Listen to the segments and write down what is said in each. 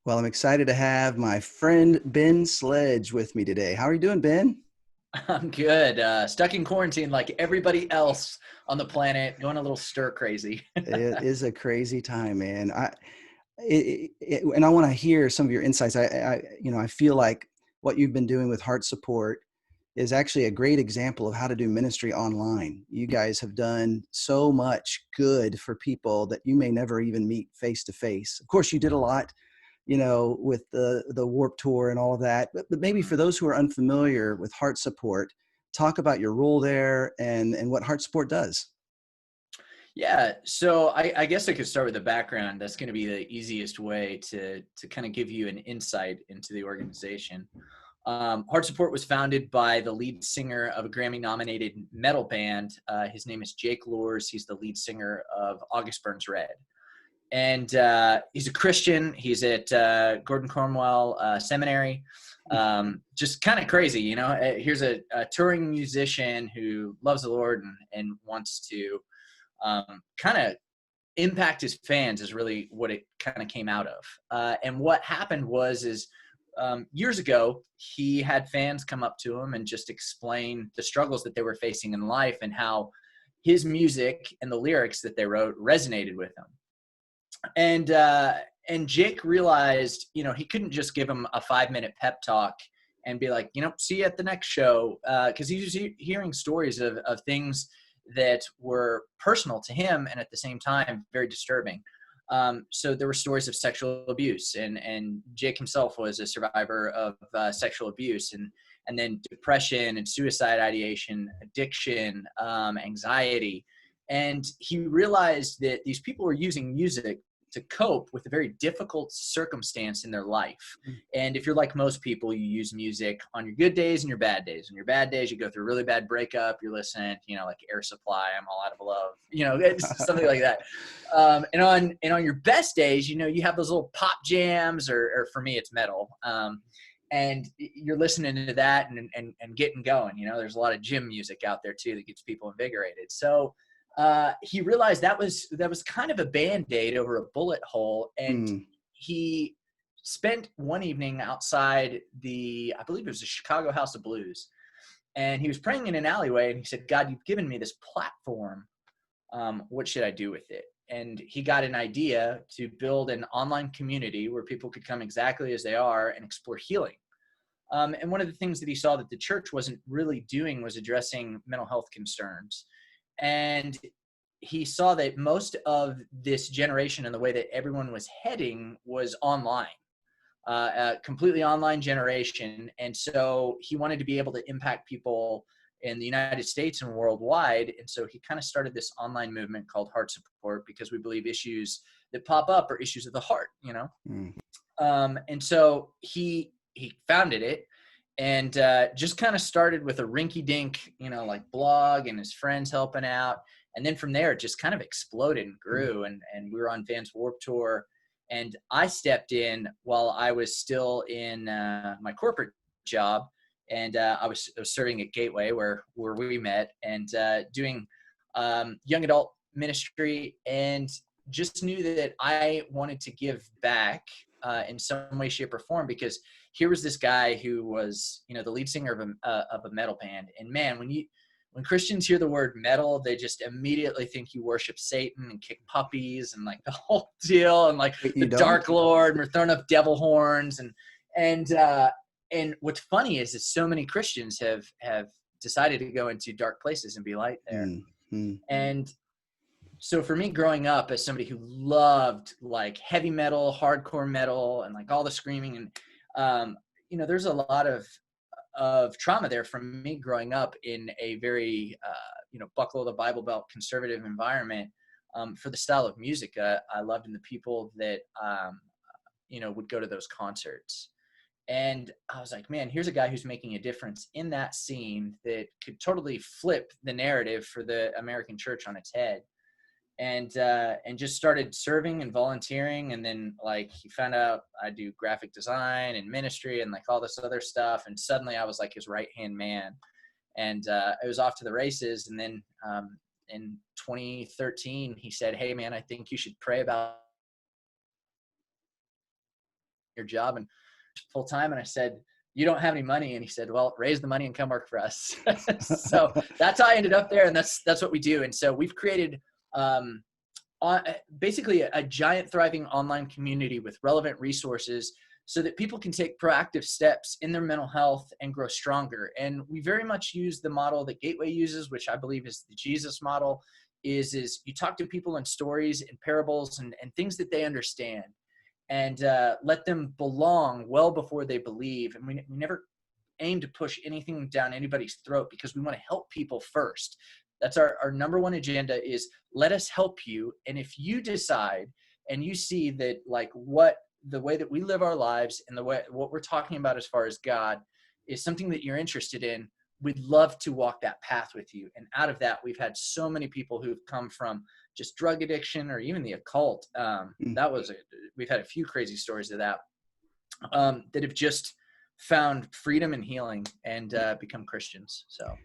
Well, I'm excited to have my friend Ben Sledge with me today. How are you doing, Ben? I'm good. Stuck in quarantine like everybody else on the planet, going a little stir crazy. It is a crazy time, man. And I want to hear some of your insights. I feel like what you've been doing with Heart Support is actually a great example of how to do ministry online. You guys have done so much good for people that you may never even meet face to face. Of course, you did a lot, with the Warp Tour and all of that. But maybe for those who are unfamiliar with Heart Support, talk about your role there and what Heart Support does. Yeah, so I guess I could start with the background. That's going to be the easiest way to kind of give you an insight into the organization. Heart Support was founded by the lead singer of a Grammy-nominated metal band. His name is Jake Lors. He's the lead singer of August Burns Red. And he's a Christian. He's at Gordon Cornwell Seminary. Just kind of crazy, you know. Here's a touring musician who loves the Lord and wants to kind of impact his fans is really what it kind of came out of. And what happened is years ago, he had fans come up to him and just explain the struggles that they were facing in life and how his music and the lyrics that they wrote resonated with him. And Jake realized, he couldn't just give him a 5-minute pep talk and be like, see you at the next show. Cause he was hearing stories of things that were personal to him and at the same time, very disturbing. So there were stories of sexual abuse and Jake himself was a survivor of sexual abuse and then depression and suicide ideation, addiction, anxiety. And he realized that these people were using music to cope with a very difficult circumstance in their life. And if you're like most people, you use music on your good days and your bad days. On your bad days, you go through a really bad breakup, you're listening, like Air Supply, I'm All Out of Love, it's something like that. And on your best days, you have those little pop jams, or for me, it's metal. And you're listening to that and getting going. There's a lot of gym music out there too that gets people invigorated. So he realized that was kind of a Band-Aid over a bullet hole. And Mm. he spent one evening outside I believe it was the Chicago House of Blues. And he was praying in an alleyway and he said, God, you've given me this platform. What should I do with it? And he got an idea to build an online community where people could come exactly as they are and explore healing. And one of the things that he saw that the church wasn't really doing was addressing mental health concerns. And he saw that most of this generation and the way that everyone was heading was online, a completely online generation. And so he wanted to be able to impact people in the United States and worldwide. And so he kind of started this online movement called Heart Support because we believe issues that pop up are issues of the heart, Mm. And so he founded it and just kind of started with a rinky-dink, like blog and his friends helping out. And then from there, it just kind of exploded and grew. And we were on Vans Warp Tour. And I stepped in while I was still in my corporate job. And I was serving at Gateway where we met and doing young adult ministry, and just knew that I wanted to give back in some way, shape, or form, because here was this guy who was, the lead singer of a metal band. And man, when Christians hear the word metal, they just immediately think you worship Satan and kick puppies and like the whole deal and like the You don't? Dark Lord and we're throwing up devil horns and what's funny is that so many Christians have decided to go into dark places and be light there. Mm. Mm. And so for me growing up as somebody who loved like heavy metal, hardcore metal, and like all the screaming and, there's a lot of trauma there from me growing up in a very, buckle the Bible belt conservative environment for the style of music I loved and the people that, would go to those concerts. And I was like, man, here's a guy who's making a difference in that scene that could totally flip the narrative for the American church on its head. And just started serving and volunteering. And then like he found out I do graphic design and ministry and like all this other stuff. And suddenly I was like his right-hand man. And it was off to the races. And then in 2013, he said, hey man, I think you should pray about your job and full time? And I said, you don't have any money. And he said, well, raise the money and come work for us. So that's how I ended up there. And that's what we do. And so we've created basically a giant thriving online community with relevant resources so that people can take proactive steps in their mental health and grow stronger. And we very much use the model that Gateway uses, which I believe is the Jesus model, is you talk to people in stories and parables and things that they understand, and let them belong well before they believe. And we never aim to push anything down anybody's throat, because we want to help people first. That's our number one agenda, is let us help you. And if you decide and you see that like the way that we live our lives and what we're talking about as far as God is something that you're interested in, we'd love to walk that path with you. And out of that, we've had so many people who've come from just drug addiction or even the occult. We've had a few crazy stories of that, that have just found freedom and healing and become Christians. So,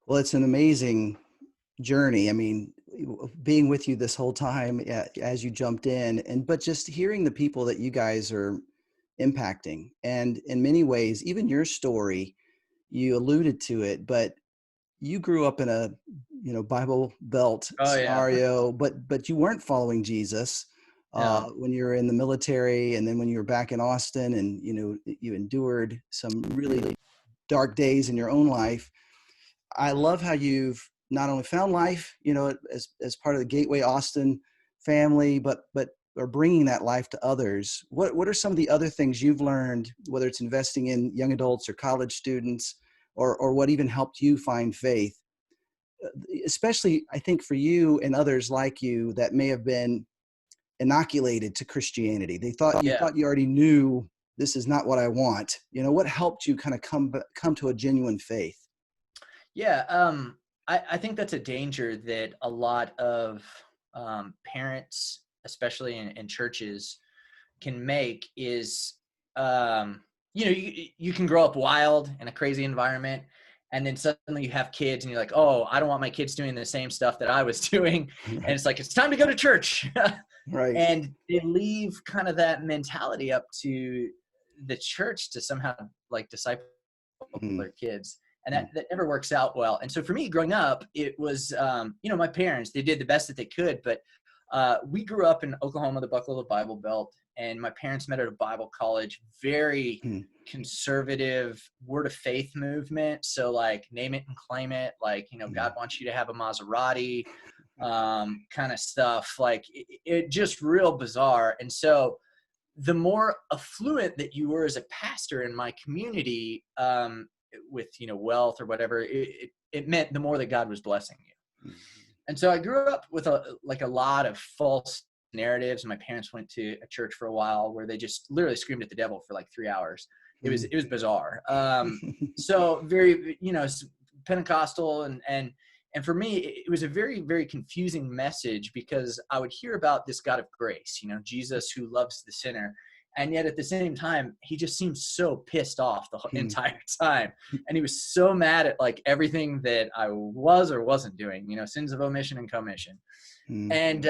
Well, it's an amazing journey. I mean, being with you this whole time as you jumped in, but just hearing the people that you guys are impacting. And in many ways, even your story, you alluded to it, but you grew up in a, Bible Belt oh yeah, scenario, but you weren't following Jesus no, when you were in the military, and then when you were back in Austin, and you endured some really dark days in your own life. I love how you've not only found life, as part of the Gateway Austin family, but are bringing that life to others. What are some of the other things you've learned, whether it's investing in young adults or college students, or what even helped you find faith? Especially, I think, for you and others like you that may have been inoculated to Christianity. They thought yeah. you already knew, this is not what I want. What helped you kind of come to a genuine faith? Yeah, I think that's a danger that a lot of parents, especially in churches, can make is, you can grow up wild in a crazy environment, and then suddenly you have kids and you're like, oh, I don't want my kids doing the same stuff that I was doing. And Right. it's like, it's time to go to church. Right. And they leave kind of that mentality up to the church to somehow like disciple Mm, their kids, and mm, that never works out well. And so for me growing up, it was my parents, they did the best that they could, but we grew up in Oklahoma, the Buckle of the Bible Belt, and my parents met at a Bible college, very mm, conservative word of faith movement. So like name it and claim it, like, mm, God wants you to have a Maserati, kind of stuff. Like it just real bizarre. And so the more affluent that you were as a pastor in my community, with wealth or whatever, it meant the more that God was blessing you. mm, And so I grew up with a lot of false narratives. My parents went to a church for a while where they just literally screamed at the devil for like 3 hours. mm. It was bizarre. So very, Pentecostal, and for me, it was a very, very confusing message, because I would hear about this God of grace, Jesus who loves the sinner. And yet at the same time, he just seemed so pissed off the Mm, entire time. And he was so mad at like everything that I was or wasn't doing, sins of omission and commission. mm, And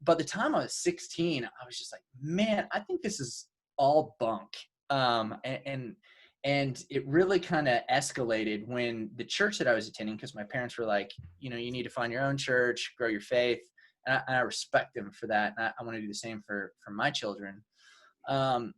by the time I was 16, I was just like, man, I think this is all bunk. And it really kind of escalated when the church that I was attending, because my parents were like, you need to find your own church, grow your faith. And I respect them for that. And I want to do the same for my children. Um,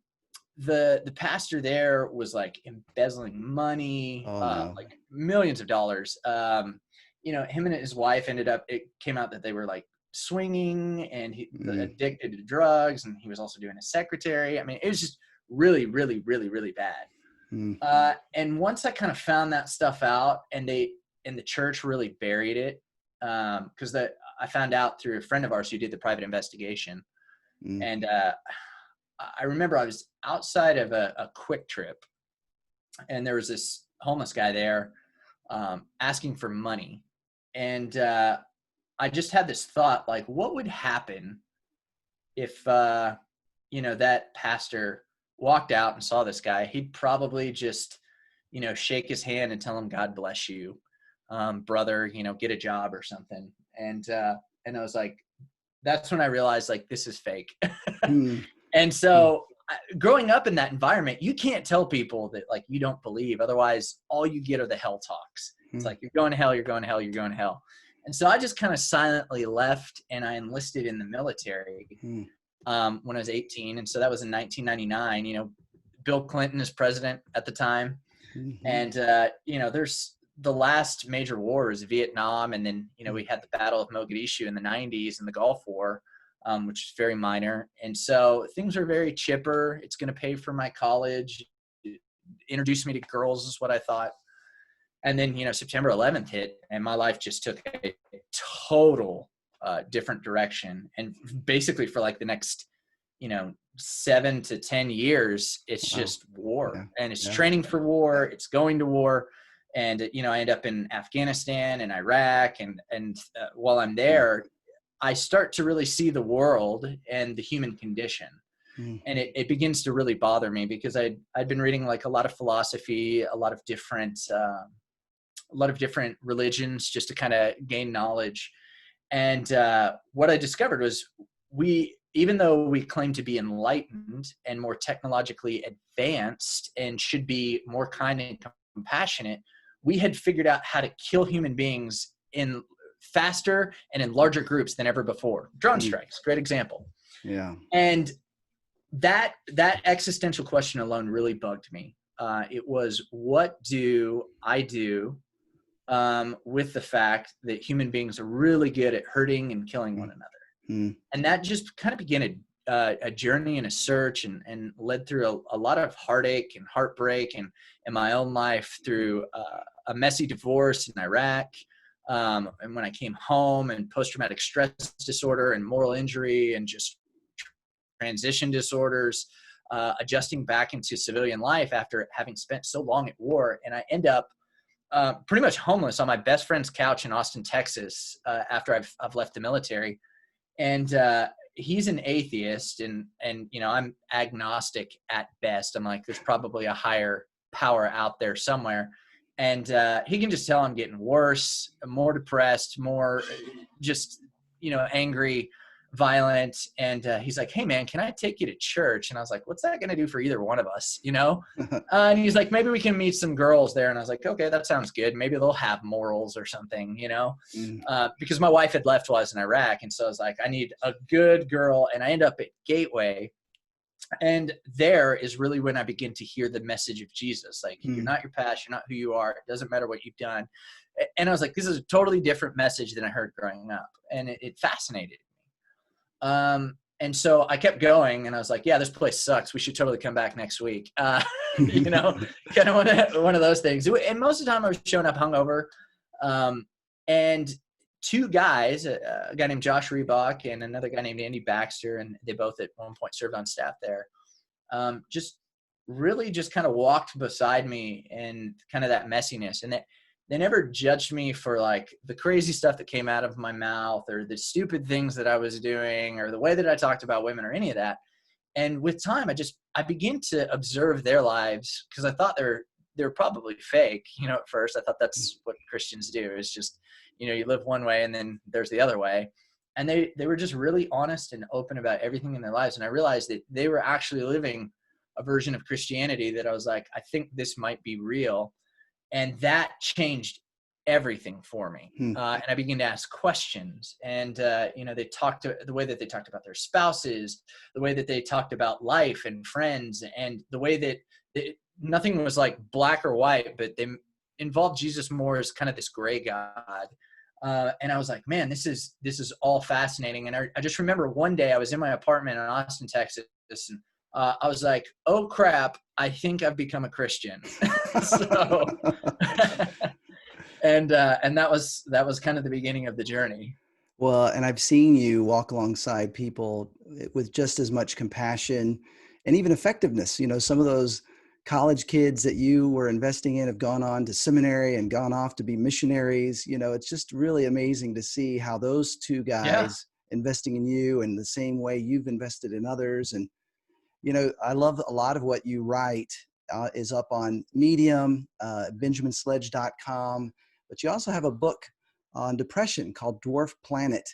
the pastor there was like embezzling money, Oh no. like millions of dollars. Him and his wife it came out that they were like swinging, and he Mm, addicted to drugs, and he was also doing a secretary. I mean, it was just really, really, really, really bad. mm, And once I kind of found that stuff out, and the church really buried it, because I found out through a friend of ours who did the private investigation. mm, And I remember I was outside of a Quick Trip, and there was this homeless guy there, asking for money. And I just had this thought, like, what would happen if, that pastor walked out and saw this guy? He'd probably just, shake his hand and tell him, God bless you, brother, get a job or something. And I was like, that's when I realized, like, this is fake. mm, And mm, so growing up in that environment, you can't tell people that like you don't believe. Otherwise, all you get are the hell talks. It's Mm, like, you're going to hell, you're going to hell, you're going to hell. And so I just kind of silently left, and I enlisted in the military mm, when I was 18. And so that was in 1999. Bill Clinton is president at the time. mhm, And, there's the last major wars, Vietnam. And then, mm, we had the Battle of Mogadishu in the 90s and the Gulf War, which is very minor. And so things are very chipper. It's going to pay for my college. Introduce me to girls is what I thought. And then, September 11th hit, and my life just took a total different direction. And basically for like the next, 7 to 10 years, it's wow. just war, Yeah. and it's Yeah. training for war. It's going to war. And, I end up in Afghanistan and Iraq. And while I'm Mm, there, I start to really see the world and the human condition. And mhm, it begins to really bother me, because I'd been reading like a lot of philosophy, a lot of different religions, just to kind of gain knowledge. And what I discovered was, even though we claim to be enlightened and more technologically advanced and should be more kind and compassionate, we had figured out how to kill human beings in faster and in larger groups than ever before. Drone mm, strikes, great example. yeah. And that existential question alone really bugged me. It was, what do I do with the fact that human beings are really good at hurting and killing one Mm, another? mm, And that just kind of began a journey and a search, and led through a lot of heartache and heartbreak, and in my own life, through a messy divorce in Iraq. And when I came home, and post-traumatic stress disorder and moral injury and just transition disorders, adjusting back into civilian life after having spent so long at war. And I end up pretty much homeless on my best friend's couch in Austin, Texas, after I've left the military. And he's an atheist, and I'm agnostic at best. I'm like, there's probably a higher power out there somewhere. And he can just tell I'm getting worse, more depressed, more just angry, violent. And he's like, hey man, can I take you to church? And I was like, what's that going to do for either one of us, and he's like, maybe we can meet some girls there. And I was like, okay, that sounds good. Maybe they'll have morals or something, mm, because my wife had left while I was in Iraq. And so I was like, I need a good girl. And I end up at Gateway. And there is really when I begin to hear the message of Jesus. Like, you're mm, not your past, you're not who you are. It doesn't matter what you've done. And I was like, this is a totally different message than I heard growing up. And it fascinated me. And so I kept going, and I was like, yeah, this place sucks. We should totally come back next week. You know, kind of one of those things. And most of the time I was showing up hungover. And two guys, a guy named Josh Reebok and another guy named Andy Baxter, and they both at one point served on staff there, just really just kind of walked beside me in kind of that messiness. And that they never judged me for like the crazy stuff that came out of my mouth, or the stupid things that I was doing, or the way that I talked about women, or any of that. And with time, I began to observe their lives, because I thought they're probably fake. At first I thought that's what Christians do, is just, you live one way and then there's the other way. And they were just really honest and open about everything in their lives. And I realized that they were actually living a version of Christianity that I was like, I think this might be real. And that changed everything for me. mm, And I began to ask questions. And, they talked to the way that they talked about their spouses, the way that they talked about life and friends, and the way that nothing was like black or white, but they involved Jesus more as kind of this gray God. And I was like, man, this is all fascinating. And I just remember one day I was in my apartment in Austin, Texas, and I was like, oh crap, I think I've become a Christian. So, and that was kind of the beginning of the journey. Well, and I've seen you walk alongside people with just as much compassion and even effectiveness. Some of those college kids that you were investing in have gone on to seminary and gone off to be missionaries. It's just really amazing to see how those two Yeah. guys investing in you in the same way you've invested in others. And, I love a lot of what you write is up on Medium, benjaminsledge.com, but you also have a book on depression called Dwarf Planet.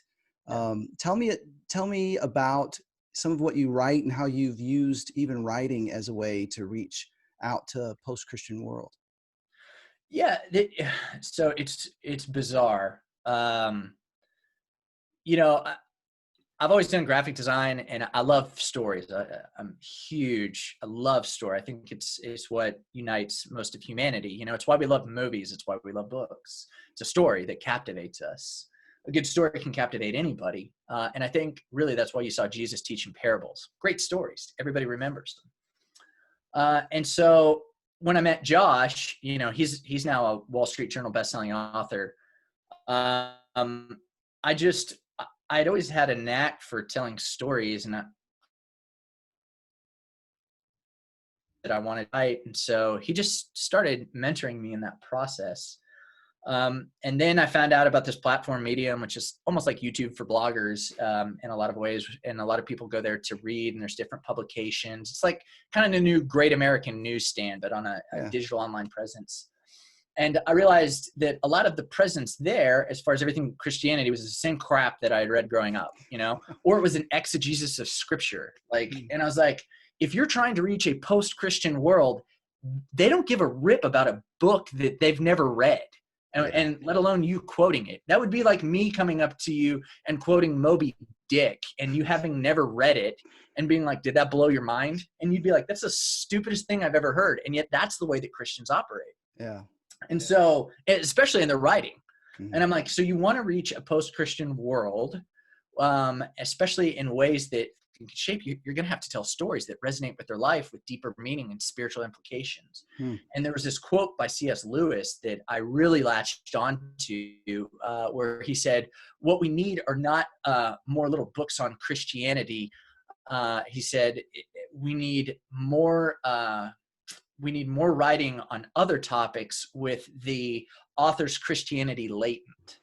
Yeah. Tell me about some of what you write and how you've used even writing as a way to reach out to a post-Christian world? Yeah. So it's bizarre. You know, I've always done graphic design, and I love stories. I'm huge. I love story. I think it's what unites most of humanity. You know, it's why we love movies. It's why we love books. It's a story that captivates us. A good story can captivate anybody, and I think really that's why you saw Jesus teaching parables. Great stories. Everybody remembers them. And so when I met Josh, you know, he's now a Wall Street Journal bestselling author. Um, I just I'd always had a knack for telling stories, and that I wanted to write. And so he just started mentoring me in that process. And then I found out about this platform Medium, which is almost like YouTube for bloggers in a lot of ways. And a lot of people go there to read, and there's different publications. It's like kind of the new Great American Newsstand, but on a Yeah. digital online presence. And I realized that a lot of the presence there, as far as everything Christianity, was the same crap that I had read growing up, you know, or it was an exegesis of scripture. Like, and I was like, if you're trying to reach a post-Christian world, they don't give a rip about a book that they've never read. And let alone you quoting it. That would be like me coming up to you and quoting Moby Dick and you having never read it and being like, did that blow your mind? And you'd be like, that's the stupidest thing I've ever heard. And yet that's the way that Christians operate. Yeah. And so, especially in their writing. Mhm. And I'm like, so you want to reach a post-Christian world, especially in ways that can shape you. You're going to have to tell stories that resonate with their life with deeper meaning and spiritual implications. And there was this quote by C.S. Lewis that I really latched on to, where he said, what we need are not more little books on Christianity. He said, we need more writing on other topics with the author's Christianity latent.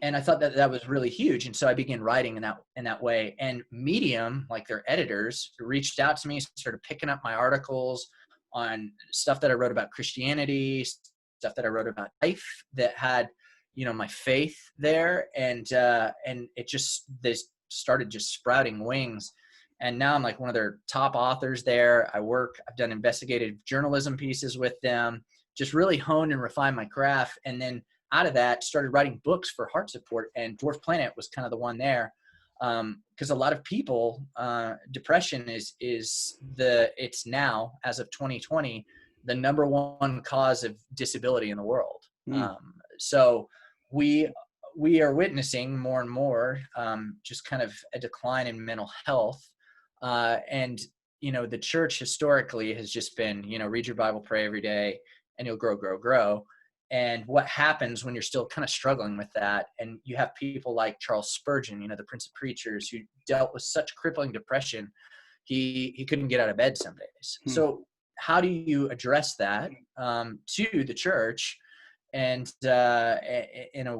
And I thought that that was really huge. And so I began writing in that way. And Medium, like their editors, reached out to me, started picking up my articles on stuff that I wrote about Christianity, stuff that I wrote about life that had, you know, my faith there. And it just, they started just sprouting wings. And now I'm like one of their top authors there. I've done investigative journalism pieces with them, just really honed and refined my craft. And then out of that, started writing books for heart support. And Dwarf Planet was kind of the one there. Because a lot of people, depression it's now, as of 2020, the number one cause of disability in the world. So we are witnessing more and more just kind of a decline in mental health. And, you know, the church historically has just been, you know, read your Bible, pray every day, and you'll grow, grow, grow. And what happens when you're still kind of struggling with that? And you have people like Charles Spurgeon, you know, the Prince of Preachers, who dealt with such crippling depression, he couldn't get out of bed some days. So how do you address that to the church and a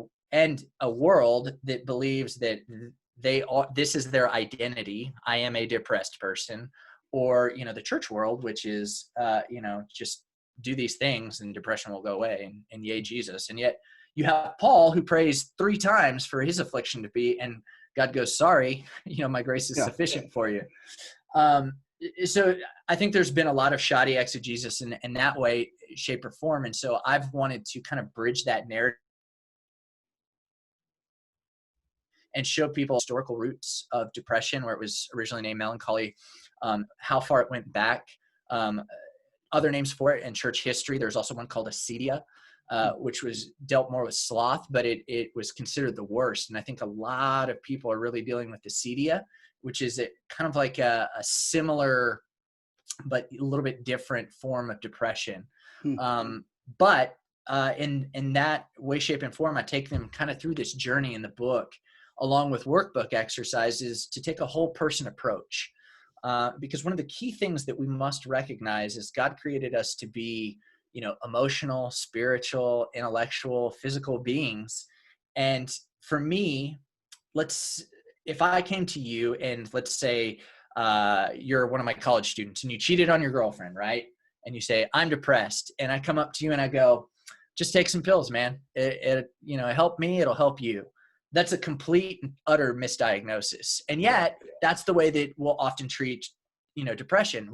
world that believes that this is their identity? I am a depressed person. Or, you know, the church world, which is, you know, just do these things and depression will go away, and yay, Jesus. And yet you have Paul, who prays 3 times for his affliction to be, and God goes, sorry, you know, my grace is sufficient for you. So I think there's been a lot of shoddy exegesis in that way, shape, or form. And so I've wanted to kind of bridge that narrative and show people historical roots of depression, where it was originally named melancholy, how far it went back, other names for it in church history. There's also one called acedia, which was dealt more with sloth, but it was considered the worst. And I think a lot of people are really dealing with acedia, which is kind of like a similar but a little bit different form of depression. But in that way, shape, and form, I take them kind of through this journey in the book, along with workbook exercises, to take a whole person approach. Because one of the key things that we must recognize is God created us to be, you know, emotional, spiritual, intellectual, physical beings. And for me, if I came to you and let's say you're one of my college students and you cheated on your girlfriend, right? And you say, I'm depressed. And I come up to you and I go, just take some pills, man. It you know, it helped me, it'll help you. That's a complete and utter misdiagnosis. And yet that's the way that we'll often treat, depression.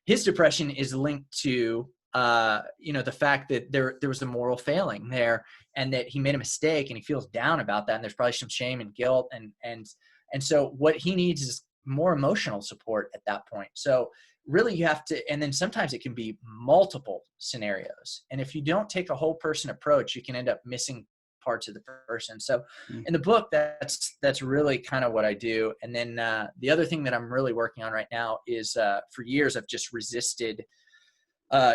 His depression is linked to, the fact that there was a moral failing there, and that he made a mistake and he feels down about that. And there's probably some shame and guilt. And so what he needs is more emotional support at that point. So really you have to, and then sometimes it can be multiple scenarios. And if you don't take a whole person approach, you can end up missing parts of the person. So in the book, that's really kind of what I do. And then the other thing that I'm really working on right now is for years I've just resisted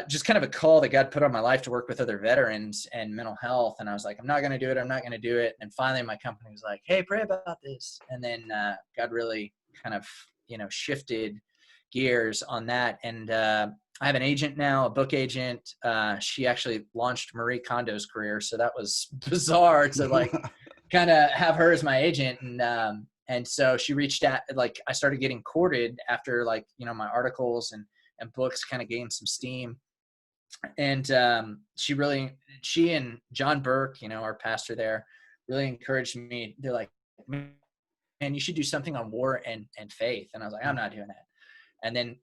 just kind of a call that God put on my life to work with other veterans and mental health. And I was like, I'm not going to do it. I'm not going to do it. And finally my company was like, hey, pray about this. And then God really kind of, shifted gears on that. And I have an agent now, a book agent. She actually launched Marie Kondo's career. So that was bizarre to like kind of have her as my agent. And so she reached out, like I started getting courted after like, my articles and books kind of gained some steam. And she and John Burke, our pastor there, really encouraged me. They're like, man, you should do something on war and faith. And I was like, I'm not doing that. And then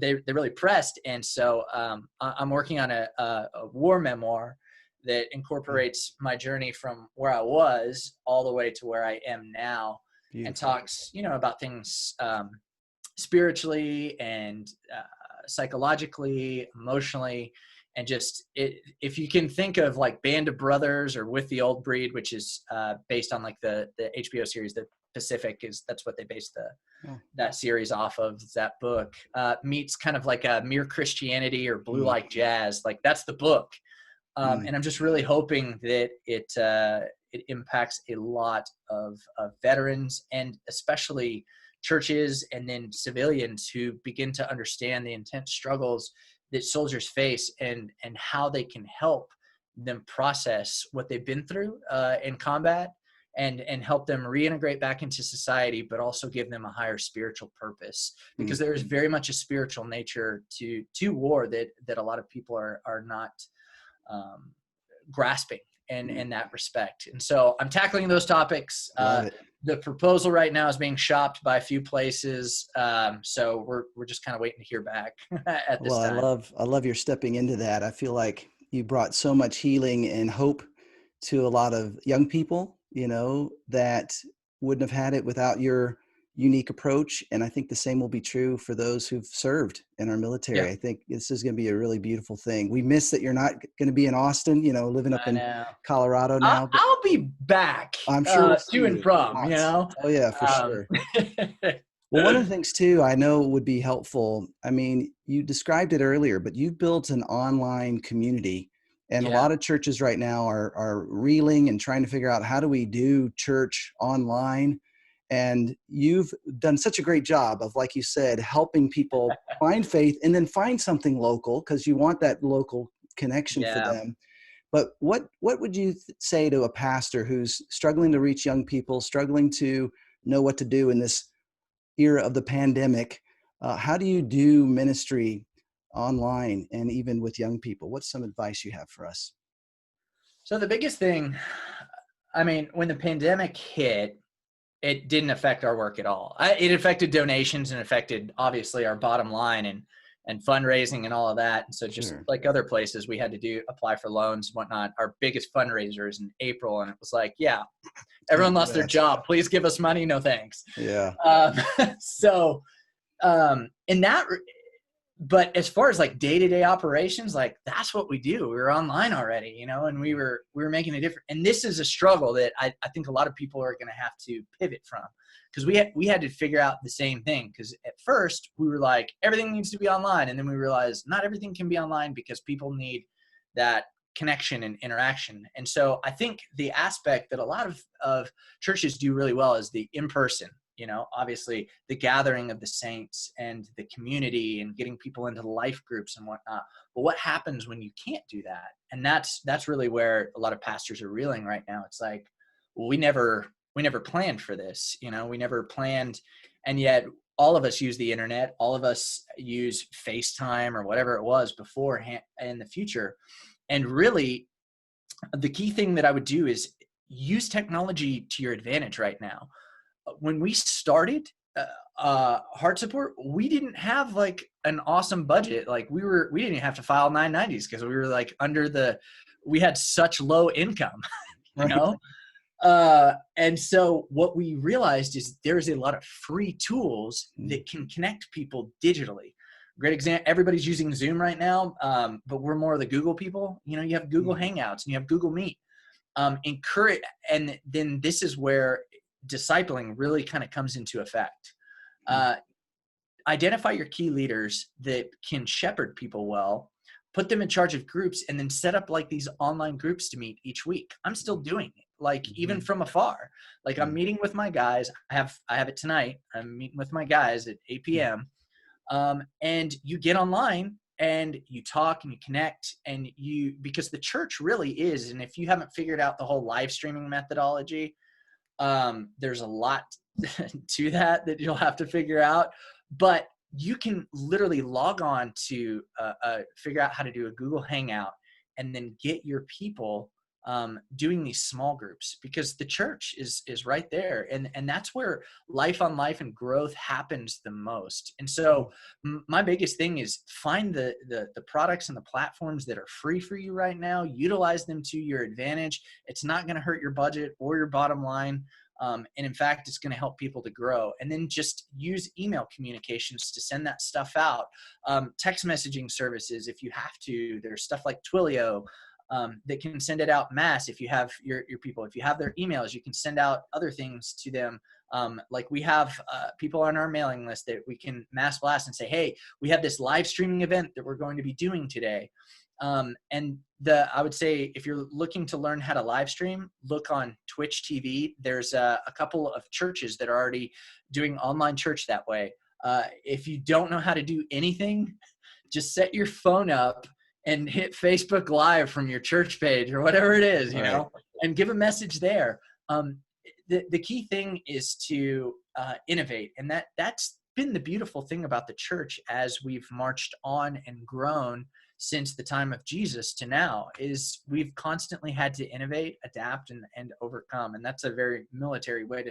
they really pressed. And so I'm working on a war memoir that incorporates my journey from where I was all the way to where I am now. Beautiful. And talks, about things spiritually and psychologically, emotionally, and just if you can think of like Band of Brothers or With the Old Breed, which is based on like the HBO series, The Pacific, that's what they based that series off of. That book meets kind of like a Mere Christianity or Blue Like Jazz. Like that's the book. And I'm just really hoping that it impacts a lot of veterans, and especially churches and then civilians who begin to understand the intense struggles that soldiers face, and how they can help them process what they've been through in combat, and help them reintegrate back into society, but also give them a higher spiritual purpose, because there is very much a spiritual nature to war that a lot of people are not grasping in that respect. And so I'm tackling those topics. The proposal right now is being shopped by a few places. So we're just kind of waiting to hear back at this time. I love your stepping into that. I feel like you brought so much healing and hope to a lot of young people, that wouldn't have had it without your unique approach. And I think the same will be true for those who've served in our military. Yeah. I think this is going to be a really beautiful thing. We miss that you're not going to be in Austin, living up in Colorado now. I'll be back. I'm sure to and from, Oh yeah, for sure. Well, one of the things too, I know would be helpful. I mean, you described it earlier, but you've built an online community, and a lot of churches right now are reeling and trying to figure out, how do we do church online? And you've done such a great job of, like you said, helping people find faith and then find something local, because you want that local connection for them. But what would you say to a pastor who's struggling to reach young people, struggling to know what to do in this era of the pandemic? How do you do ministry online and even with young people? What's some advice you have for us? So the biggest thing, I mean, when the pandemic hit, it didn't affect our work at all. It affected donations and affected obviously our bottom line and fundraising and all of that. And so just like other places, we had to apply for loans and whatnot. Our biggest fundraiser is in April. And it was like, everyone lost their job. Please give us money. No, thanks. Yeah. In that, but as far as like day-to-day operations, like that's what we do. We were online already, and we were making a difference. And this is a struggle that I think a lot of people are going to have to pivot from, because we had to figure out the same thing. Because at first we were like, everything needs to be online. And then we realized not everything can be online, because people need that connection and interaction. And so I think the aspect that a lot of churches do really well is the in-person. Obviously the gathering of the saints and the community and getting people into the life groups and whatnot. But what happens when you can't do that? And that's really where a lot of pastors are reeling right now. It's like, well, we never planned for this. We never planned. And yet all of us use the internet. All of us use FaceTime or whatever it was beforehand in the future. And really the key thing that I would do is use technology to your advantage right now. When we started Heart Support, we didn't have like an awesome budget. Like we didn't even have to file 990s because we were like we had such low income, you Right. know? And so what we realized is there's a lot of free tools Mm, that can connect people digitally. Great example, everybody's using Zoom right now, but we're more of the Google people. You know, you have Google mm, Hangouts and you have Google Meet. Encourage, and then this is where discipling really kind of comes into effect. mm, Uh, Identify your key leaders that can shepherd people well, put them in charge of groups, and then set up like these online groups to meet each week. I'm still doing it, like even mhm, from afar. Like I'm mm, meeting with my guys. I have it tonight. I'm meeting with my guys at 8 mm, p.m. And you get online and you talk and you connect and because the church really is, and if you haven't figured out the whole live streaming methodology, there's a lot to that you'll have to figure out, but you can literally log on to figure out how to do a Google Hangout and then get your people doing these small groups, because the church is right there, and that's where life on life and growth happens the most. And mm. so my biggest thing is find the products and the platforms that are free for you right now, utilize them to your advantage. It's not going to hurt your budget or your bottom line. And in fact, it's going to help people to grow. And then just use email communications to send that stuff out. Text messaging services, if you have to. There's stuff like Twilio that can send it out mass. If you have your people, if you have their emails, you can send out other things to them. Like we have people on our mailing list that we can mass blast and say, hey, we have this live streaming event that we're going to be doing today. And I would say if you're looking to learn how to live stream, look on Twitch TV. There's a couple of churches that are already doing online church that way. If you don't know how to do anything, just set your phone up and hit Facebook Live from your church page or whatever it is, All right. and give a message there. The key thing is to innovate, and that's been the beautiful thing about the church as we've marched on and grown since the time of Jesus to now, is we've constantly had to innovate, adapt, and overcome. And that's a very military way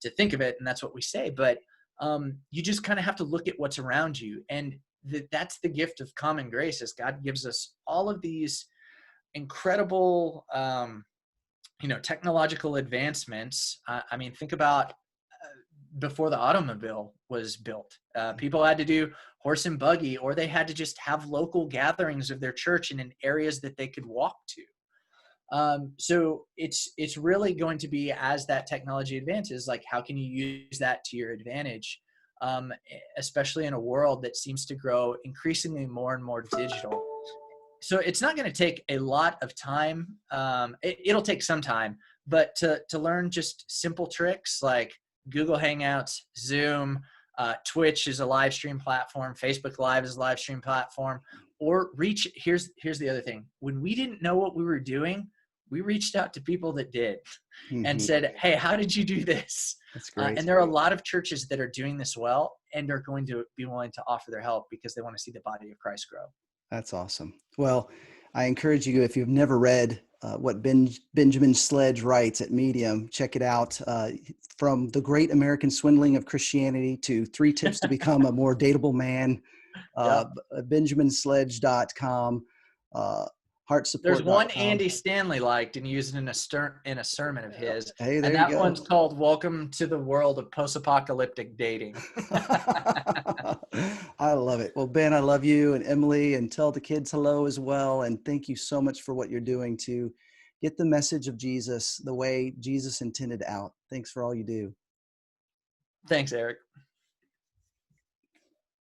to think of it, and that's what we say. But you just kind of have to look at what's around you, and that's the gift of common grace, is God gives us all of these incredible technological advancements. I mean, think about before the automobile was built. People had to do horse and buggy, or they had to just have local gatherings of their church in areas that they could walk to. So it's really going to be, as that technology advances, like how can you use that to your advantage, especially in a world that seems to grow increasingly more and more digital. So it's not going to take a lot of time. It'll take some time, but to learn just simple tricks like Google Hangouts, Zoom, Twitch is a live stream platform, Facebook Live is a live stream platform, or reach. Here's the other thing: when we didn't know what we were doing, we reached out to people that did, and Mhm. said, "Hey, how did you do this?" That's And great. there are a lot of churches that are doing this well and are going to be willing to offer their help because they want to see the body of Christ grow. That's awesome. Well, I encourage you, if you've never read what Benjamin Sledge writes at Medium, check it out. From the great American swindling of Christianity to 3 tips to become a more dateable man, Yeah. benjaminsledge.com, uh, There's one heartsupport.com. Andy Stanley liked and used in a sermon of his, Hey, and there you that one's go. called "Welcome to the World of Post-Apocalyptic Dating." I love it. Well, Ben, I love you, and Emily, and tell the kids hello as well. And thank you so much for what you're doing to get the message of Jesus the way Jesus intended out. Thanks for all you do. Thanks, Eric.